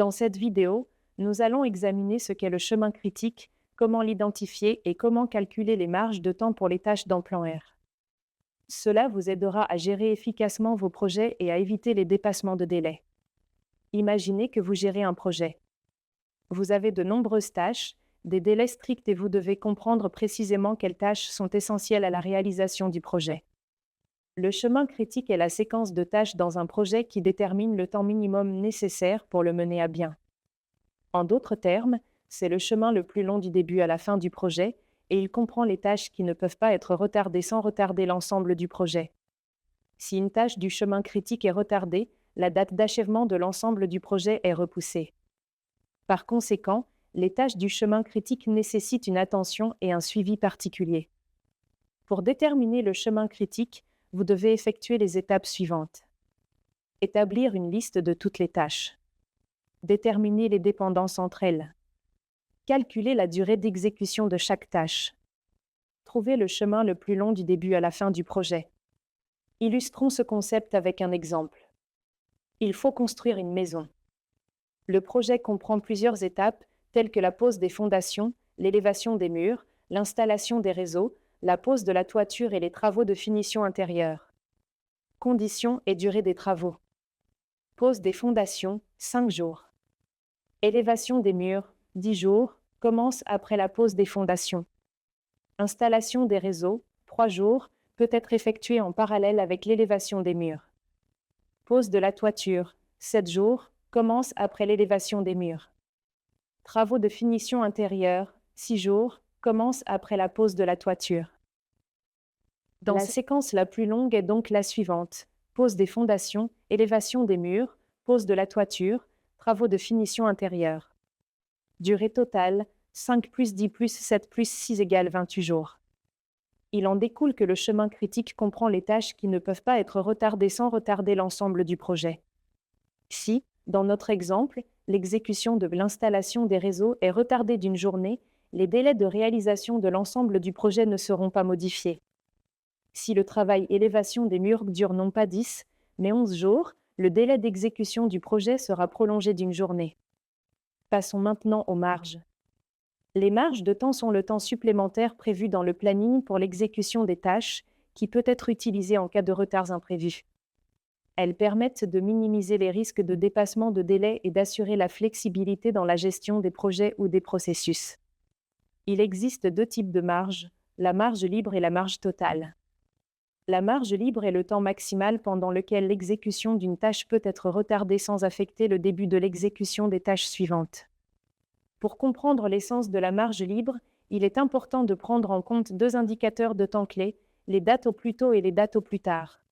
Dans cette vidéo, nous allons examiner ce qu'est le chemin critique, comment l'identifier et comment calculer les marges de temps pour les tâches dans Plan R. Cela vous aidera à gérer efficacement vos projets et à éviter les dépassements de délai. Imaginez que vous gérez un projet. Vous avez de nombreuses tâches, des délais stricts et vous devez comprendre précisément quelles tâches sont essentielles à la réalisation du projet. Le chemin critique est la séquence de tâches dans un projet qui détermine le temps minimum nécessaire pour le mener à bien. En d'autres termes, c'est le chemin le plus long du début à la fin du projet, et il comprend les tâches qui ne peuvent pas être retardées sans retarder l'ensemble du projet. Si une tâche du chemin critique est retardée, la date d'achèvement de l'ensemble du projet est repoussée. Par conséquent, les tâches du chemin critique nécessitent une attention et un suivi particulier. Pour déterminer le chemin critique, vous devez effectuer les étapes suivantes. Établir une liste de toutes les tâches. Déterminer les dépendances entre elles. Calculer la durée d'exécution de chaque tâche. Trouver le chemin le plus long du début à la fin du projet. Illustrons ce concept avec un exemple. Il faut construire une maison. Le projet comprend plusieurs étapes, telles que la pose des fondations, l'élévation des murs, l'installation des réseaux, la pose de la toiture et les travaux de finition intérieure. Conditions et durée des travaux. Pose des fondations, 5 jours. Élévation des murs, 10 jours, commence après la pose des fondations. Installation des réseaux, 3 jours, peut être effectuée en parallèle avec l'élévation des murs. Pose de la toiture, 7 jours, commence après l'élévation des murs. Travaux de finition intérieure, 6 jours, commence après la pose de la toiture. La séquence la plus longue est donc la suivante. Pose des fondations, élévation des murs, pose de la toiture, travaux de finition intérieure. Durée totale, 5 plus 10 plus 7 plus 6 égale 28 jours. Il en découle que le chemin critique comprend les tâches qui ne peuvent pas être retardées sans retarder l'ensemble du projet. Si, dans notre exemple, l'exécution de l'installation des réseaux est retardée d'une journée, les délais de réalisation de l'ensemble du projet ne seront pas modifiés. Si le travail élévation des murs dure non pas 10, mais 11 jours, le délai d'exécution du projet sera prolongé d'une journée. Passons maintenant aux marges. Les marges de temps sont le temps supplémentaire prévu dans le planning pour l'exécution des tâches, qui peut être utilisé en cas de retards imprévus. Elles permettent de minimiser les risques de dépassement de délai et d'assurer la flexibilité dans la gestion des projets ou des processus. Il existe 2 types de marges, la marge libre et la marge totale. La marge libre est le temps maximal pendant lequel l'exécution d'une tâche peut être retardée sans affecter le début de l'exécution des tâches suivantes. Pour comprendre l'essence de la marge libre, il est important de prendre en compte 2 indicateurs de temps clés, les dates au plus tôt et les dates au plus tard.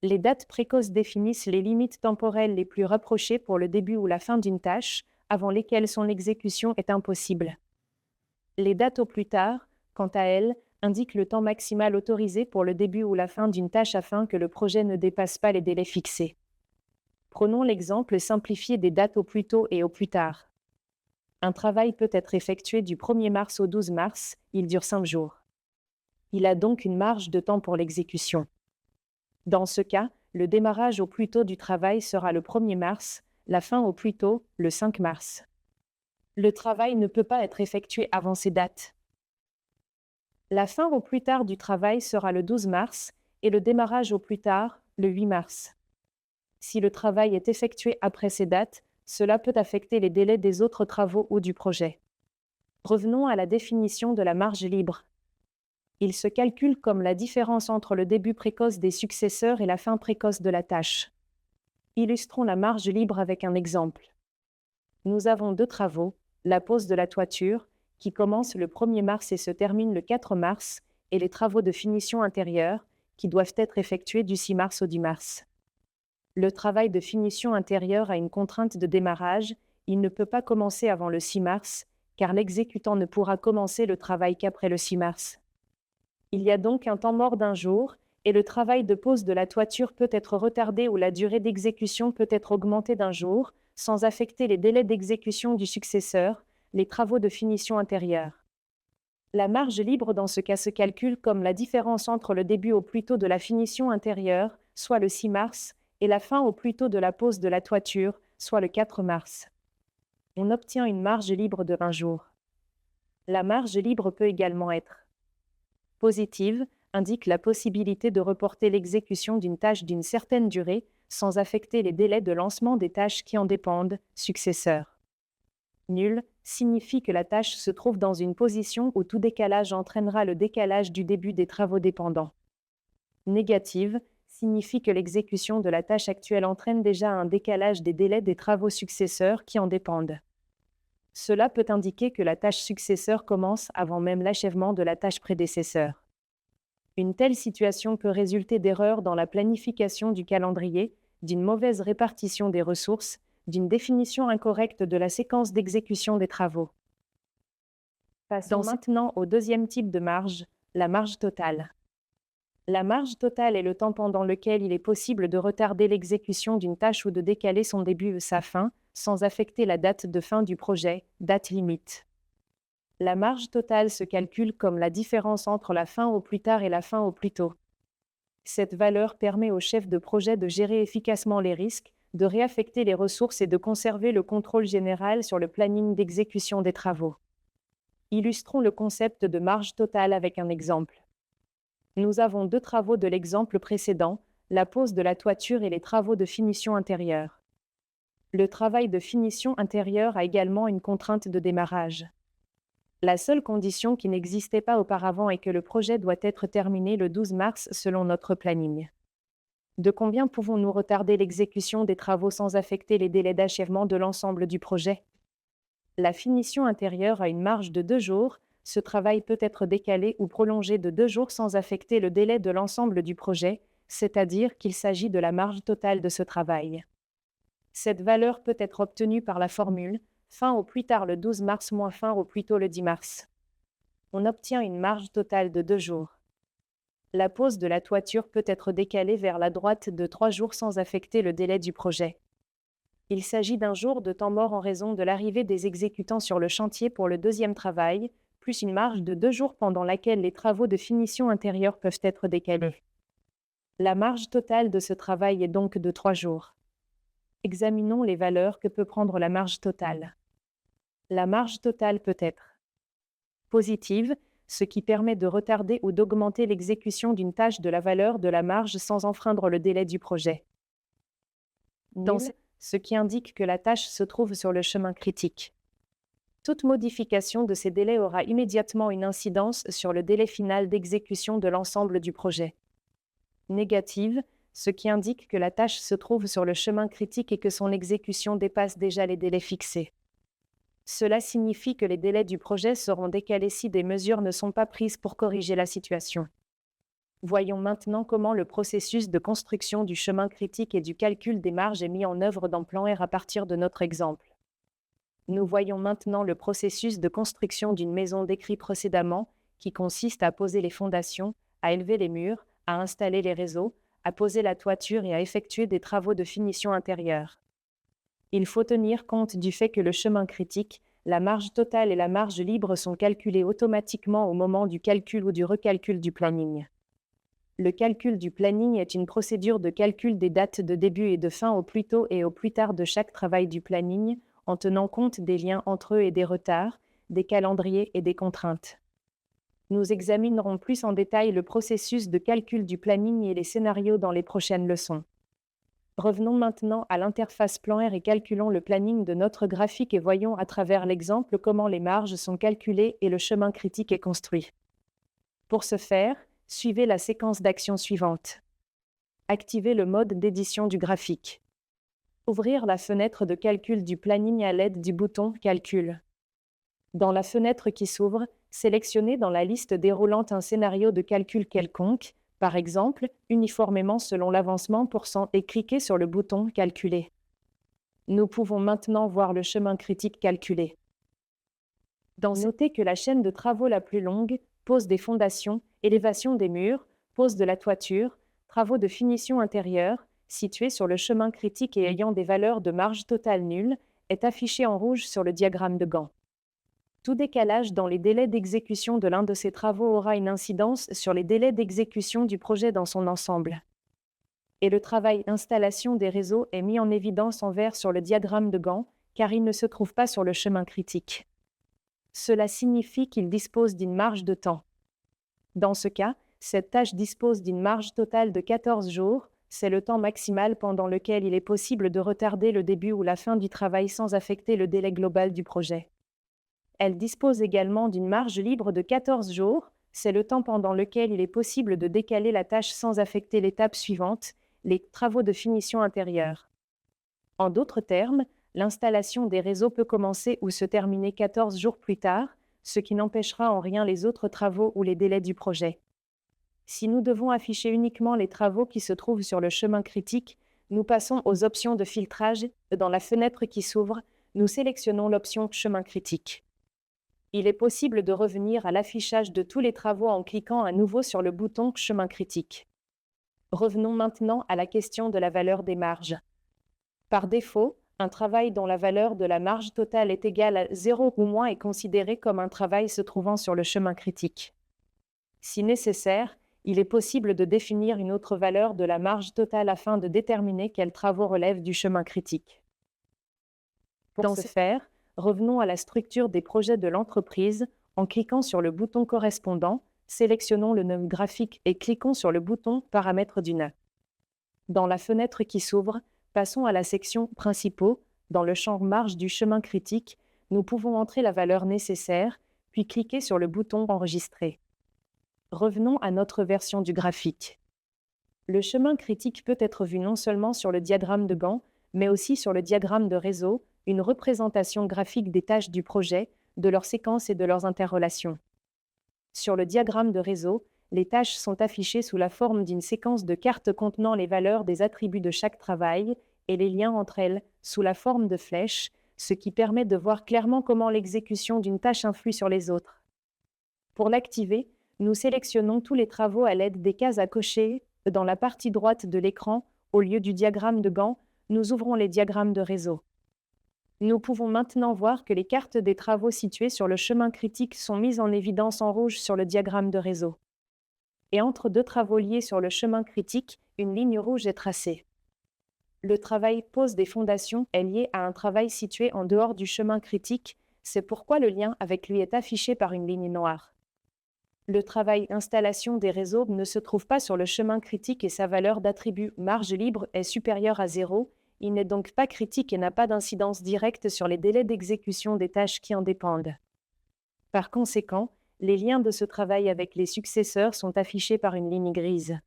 Les dates précoces définissent les limites temporelles les plus rapprochées pour le début ou la fin d'une tâche, avant lesquelles son exécution est impossible. Les dates au plus tard, quant à elles, indiquent le temps maximal autorisé pour le début ou la fin d'une tâche afin que le projet ne dépasse pas les délais fixés. Prenons l'exemple simplifié des dates au plus tôt et au plus tard. Un travail peut être effectué du 1er mars au 12 mars, il dure 5 jours. Il a donc une marge de temps pour l'exécution. Dans ce cas, le démarrage au plus tôt du travail sera le 1er mars, la fin au plus tôt, le 5 mars. Le travail ne peut pas être effectué avant ces dates. La fin au plus tard du travail sera le 12 mars et le démarrage au plus tard, le 8 mars. Si le travail est effectué après ces dates, cela peut affecter les délais des autres travaux ou du projet. Revenons à la définition de la marge libre. Il se calcule comme la différence entre le début précoce des successeurs et la fin précoce de la tâche. Illustrons la marge libre avec un exemple. Nous avons 2 travaux, la pose de la toiture, qui commence le 1er mars et se termine le 4 mars, et les travaux de finition intérieure, qui doivent être effectués du 6 mars au 10 mars. Le travail de finition intérieure a une contrainte de démarrage, il ne peut pas commencer avant le 6 mars, car l'exécutant ne pourra commencer le travail qu'après le 6 mars. Il y a donc un temps mort d'1 jour, et le travail de pose de la toiture peut être retardé ou la durée d'exécution peut être augmentée d'1 jour, sans affecter les délais d'exécution du successeur, les travaux de finition intérieure. La marge libre dans ce cas se calcule comme la différence entre le début au plus tôt de la finition intérieure, soit le 6 mars, et la fin au plus tôt de la pose de la toiture, soit le 4 mars. On obtient une marge libre de 20 jours. La marge libre peut également être positive, indique la possibilité de reporter l'exécution d'une tâche d'une certaine durée, sans affecter les délais de lancement des tâches qui en dépendent, successeurs. Nul signifie que la tâche se trouve dans une position où tout décalage entraînera le décalage du début des travaux dépendants. Négative signifie que l'exécution de la tâche actuelle entraîne déjà un décalage des délais des travaux successeurs qui en dépendent. Cela peut indiquer que la tâche successeur commence avant même l'achèvement de la tâche prédécesseur. Une telle situation peut résulter d'erreurs dans la planification du calendrier, d'une mauvaise répartition des ressources, d'une définition incorrecte de la séquence d'exécution des travaux. Passons maintenant au deuxième type de marge, la marge totale. La marge totale est le temps pendant lequel il est possible de retarder l'exécution d'une tâche ou de décaler son début ou sa fin, sans affecter la date de fin du projet, date limite. La marge totale se calcule comme la différence entre la fin au plus tard et la fin au plus tôt. Cette valeur permet au chef de projet de gérer efficacement les risques, de réaffecter les ressources et de conserver le contrôle général sur le planning d'exécution des travaux. Illustrons le concept de marge totale avec un exemple. Nous avons deux travaux de l'exemple précédent, la pose de la toiture et les travaux de finition intérieure. Le travail de finition intérieure a également une contrainte de démarrage. La seule condition qui n'existait pas auparavant est que le projet doit être terminé le 12 mars selon notre planning. De combien pouvons-nous retarder l'exécution des travaux sans affecter les délais d'achèvement de l'ensemble du projet? La finition intérieure a une marge de 2 jours. Ce travail peut être décalé ou prolongé de 2 jours sans affecter le délai de l'ensemble du projet, c'est-à-dire qu'il s'agit de la marge totale de ce travail. Cette valeur peut être obtenue par la formule fin au plus tard le 12 mars moins fin au plus tôt le 10 mars. On obtient une marge totale de 2 jours. La pose de la toiture peut être décalée vers la droite de 3 jours sans affecter le délai du projet. Il s'agit d'un jour de temps mort en raison de l'arrivée des exécutants sur le chantier pour le deuxième travail, plus une marge de 2 jours pendant laquelle les travaux de finition intérieure peuvent être décalés. La marge totale de ce travail est donc de 3 jours. Examinons les valeurs que peut prendre la marge totale. La marge totale peut être positive, ce qui permet de retarder ou d'augmenter l'exécution d'une tâche de la valeur de la marge sans enfreindre le délai du projet. Ce qui indique que la tâche se trouve sur le chemin critique. Toute modification de ces délais aura immédiatement une incidence sur le délai final d'exécution de l'ensemble du projet. Négative, ce qui indique que la tâche se trouve sur le chemin critique et que son exécution dépasse déjà les délais fixés. Cela signifie que les délais du projet seront décalés si des mesures ne sont pas prises pour corriger la situation. Voyons maintenant comment le processus de construction du chemin critique et du calcul des marges est mis en œuvre dans Plan R à partir de notre exemple. Nous voyons maintenant le processus de construction d'une maison décrit précédemment, qui consiste à poser les fondations, à élever les murs, à installer les réseaux, à poser la toiture et à effectuer des travaux de finition intérieure. Il faut tenir compte du fait que le chemin critique, la marge totale et la marge libre sont calculés automatiquement au moment du calcul ou du recalcul du planning. Le calcul du planning est une procédure de calcul des dates de début et de fin au plus tôt et au plus tard de chaque travail du planning, en tenant compte des liens entre eux et des retards, des calendriers et des contraintes. Nous examinerons plus en détail le processus de calcul du planning et les scénarios dans les prochaines leçons. Revenons maintenant à l'interface Plan R et calculons le planning de notre graphique et voyons à travers l'exemple comment les marges sont calculées et le chemin critique est construit. Pour ce faire, suivez la séquence d'actions suivante. Activez le mode d'édition du graphique. Ouvrir la fenêtre de calcul du planning à l'aide du bouton Calcul. Dans la fenêtre qui s'ouvre, sélectionnez dans la liste déroulante un scénario de calcul quelconque, par exemple, uniformément selon l'avancement % et cliquez sur le bouton Calculer. Nous pouvons maintenant voir le chemin critique calculé. Notez que la chaîne de travaux la plus longue, pose des fondations, élévation des murs, pose de la toiture, travaux de finition intérieure, située sur le chemin critique et ayant des valeurs de marge totale nulles, est affichée en rouge sur le diagramme de Gantt. Tout décalage dans les délais d'exécution de l'un de ces travaux aura une incidence sur les délais d'exécution du projet dans son ensemble. Et le travail installation des réseaux est mis en évidence en vert sur le diagramme de Gantt, car il ne se trouve pas sur le chemin critique. Cela signifie qu'il dispose d'une marge de temps. Dans ce cas, cette tâche dispose d'une marge totale de 14 jours, c'est le temps maximal pendant lequel il est possible de retarder le début ou la fin du travail sans affecter le délai global du projet. Elle dispose également d'une marge libre de 14 jours, c'est le temps pendant lequel il est possible de décaler la tâche sans affecter l'étape suivante, les travaux de finition intérieure. En d'autres termes, l'installation des réseaux peut commencer ou se terminer 14 jours plus tard, ce qui n'empêchera en rien les autres travaux ou les délais du projet. Si nous devons afficher uniquement les travaux qui se trouvent sur le chemin critique, nous passons aux options de filtrage. Dans la fenêtre qui s'ouvre, nous sélectionnons l'option chemin critique. Il est possible de revenir à l'affichage de tous les travaux en cliquant à nouveau sur le bouton chemin critique. Revenons maintenant à la question de la valeur des marges. Par défaut, un travail dont la valeur de la marge totale est égale à 0 ou moins est considéré comme un travail se trouvant sur le chemin critique. Si nécessaire, il est possible de définir une autre valeur de la marge totale afin de déterminer quels travaux relèvent du chemin critique. Dans ce faire, revenons à la structure des projets de l'entreprise en cliquant sur le bouton correspondant, sélectionnons le nœud graphique et cliquons sur le bouton Paramètres du nœud. Dans la fenêtre qui s'ouvre, passons à la section Principaux. Dans le champ Marge du chemin critique, nous pouvons entrer la valeur nécessaire, puis cliquer sur le bouton Enregistrer. Revenons à notre version du graphique. Le chemin critique peut être vu non seulement sur le diagramme de Gantt, mais aussi sur le diagramme de réseau, une représentation graphique des tâches du projet, de leurs séquences et de leurs interrelations. Sur le diagramme de réseau, les tâches sont affichées sous la forme d'une séquence de cartes contenant les valeurs des attributs de chaque travail et les liens entre elles sous la forme de flèches, ce qui permet de voir clairement comment l'exécution d'une tâche influe sur les autres. Pour l'activer, nous sélectionnons tous les travaux à l'aide des cases à cocher. Dans la partie droite de l'écran, au lieu du diagramme de Gantt, nous ouvrons les diagrammes de réseau. Nous pouvons maintenant voir que les cartes des travaux situés sur le chemin critique sont mises en évidence en rouge sur le diagramme de réseau. Et entre deux travaux liés sur le chemin critique, une ligne rouge est tracée. Le travail pose des fondations est lié à un travail situé en dehors du chemin critique, c'est pourquoi le lien avec lui est affiché par une ligne noire. Le travail installation des réseaux ne se trouve pas sur le chemin critique et sa valeur d'attribut marge libre est supérieure à 0, il n'est donc pas critique et n'a pas d'incidence directe sur les délais d'exécution des tâches qui en dépendent. Par conséquent, les liens de ce travail avec les successeurs sont affichés par une ligne grise.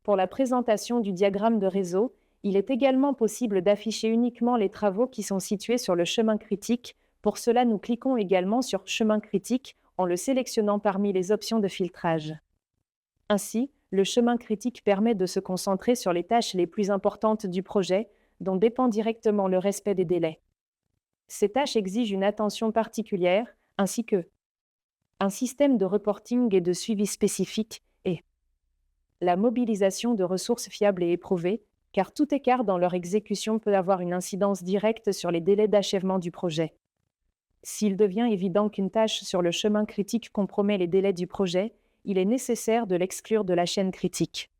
Pour la présentation du diagramme de réseau, il est également possible d'afficher uniquement les travaux qui sont situés sur le chemin critique. Pour cela, nous cliquons également sur chemin critique en le sélectionnant parmi les options de filtrage. Ainsi, le chemin critique permet de se concentrer sur les tâches les plus importantes du projet, dont dépend directement le respect des délais. Ces tâches exigent une attention particulière, ainsi que un système de reporting et de suivi spécifique et la mobilisation de ressources fiables et éprouvées, car tout écart dans leur exécution peut avoir une incidence directe sur les délais d'achèvement du projet. S'il devient évident qu'une tâche sur le chemin critique compromet les délais du projet, il est nécessaire de l'exclure de la chaîne critique.